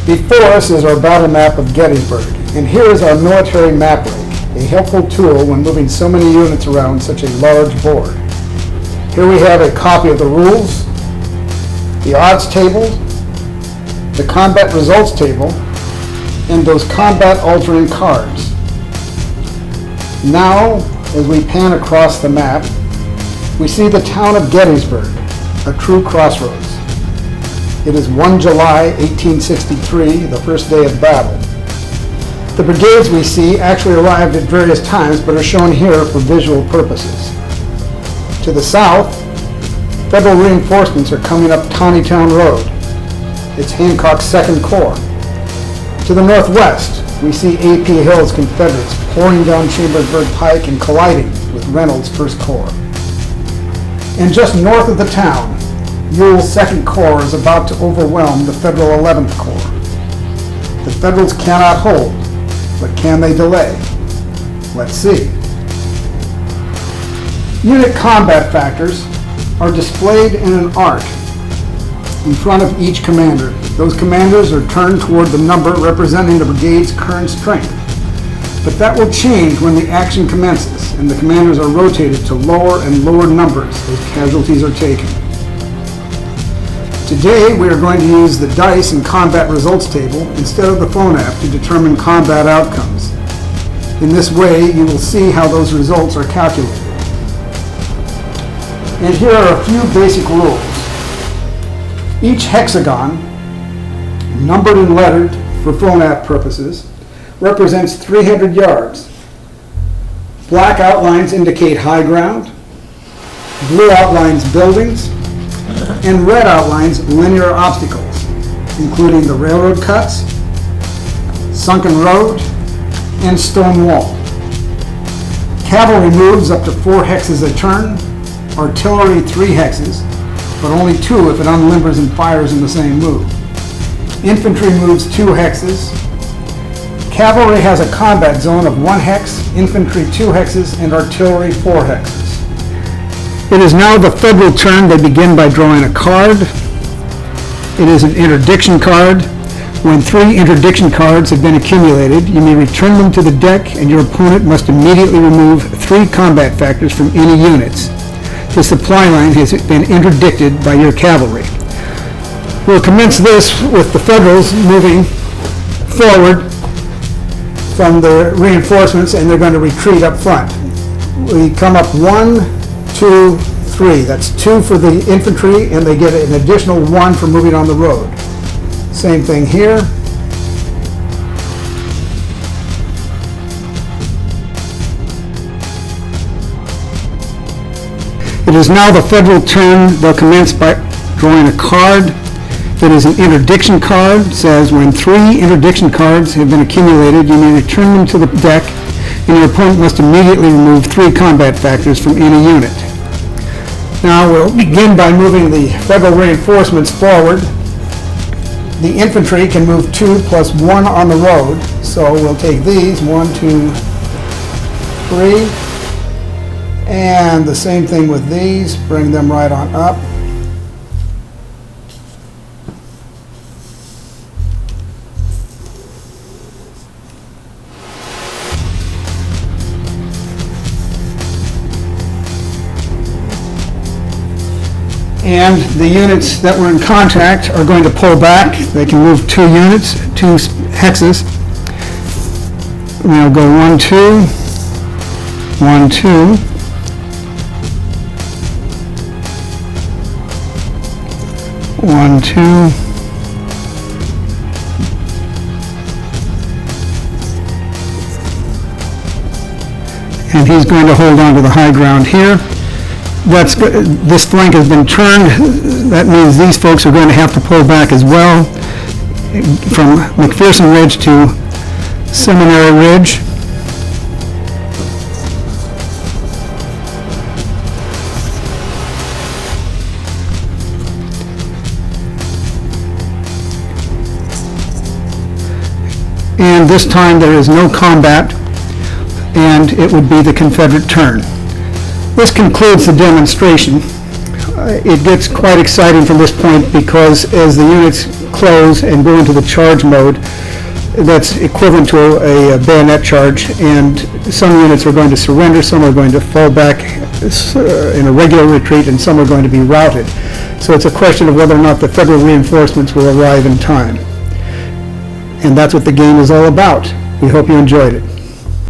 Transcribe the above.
Before us is our battle map of Gettysburg, and here is our military map rig, a helpful tool when moving so many units around such a large board. Here we have a copy of the rules, the odds table, the combat results table, and those combat altering cards. Now, as we pan across the map, we see the town of Gettysburg, a true crossroads. It is 1 July 1863, the first day of battle. The brigades we see actually arrived at various times, but are shown here for visual purposes. To the south, Federal reinforcements are coming up Tawnytown Road. It's Hancock's 2nd Corps. To the northwest, we see A.P. Hill's Confederates pouring down Chambersburg Pike and colliding with Reynolds' 1st Corps. And just north of the town, Ewell's 2nd Corps is about to overwhelm the Federal 11th Corps. The Federals cannot hold, but can they delay? Let's see. Unit combat factors are displayed in an arc in front of each commander. Those commanders are turned toward the number representing the brigade's current strength. But that will change when the action commences and the commanders are rotated to lower and lower numbers as casualties are taken. Today we are going to use the dice and combat results table instead of the phone app to determine combat outcomes. In this way you will see how those results are calculated. And here are a few basic rules. Each hexagon, numbered and lettered for phone app purposes, represents 300 yards. Black outlines indicate high ground, blue outlines buildings, and red outlines linear obstacles, including the railroad cuts, sunken road, and stone wall. Cavalry moves up to 4 hexes a turn, artillery 3 hexes, but only 2 if it unlimbers and fires in the same move. Infantry moves 2 hexes. Cavalry has a combat zone of 1 hex, infantry 2 hexes, and artillery 4 hexes. It is now the Federal turn. They begin by drawing a card. It is an interdiction card. When 3 interdiction cards have been accumulated, you may return them to the deck and your opponent must immediately remove 3 combat factors from any units. The supply line has been interdicted by your cavalry. We'll commence this with the Federals moving forward from the reinforcements and they're going to retreat up front. We come up 1, 2, 3. That's 2 for the infantry and they get an additional 1 for moving on the road. Same thing here. It is now the Federal turn. They'll commence by drawing a card. It is an interdiction card. It says when 3 interdiction cards have been accumulated, you may return them to the deck and your opponent must immediately remove 3 combat factors from any unit. Now we'll begin by moving the Federal reinforcements forward. The infantry can move 2 plus 1 on the road, so we'll take these, 1, 2, 3. And the same thing with these, bring them right on up. And the units that were in contact are going to pull back. They can move 2 units, 2 hexes. We'll go 1, 2, 1, 2. 1, 2. And he's going to hold on to the high ground here. This flank has been turned. That means these folks are going to have to pull back as well from McPherson Ridge to Seminary Ridge. And this time there is no combat, and it would be the Confederate turn. This concludes the demonstration. It gets quite exciting from this point because as the units close and go into the charge mode, that's equivalent to a bayonet charge, and some units are going to surrender, some are going to fall back in a regular retreat, and some are going to be routed. So it's a question of whether or not the federal reinforcements will arrive in time. And that's what the game is all about. We hope you enjoyed it.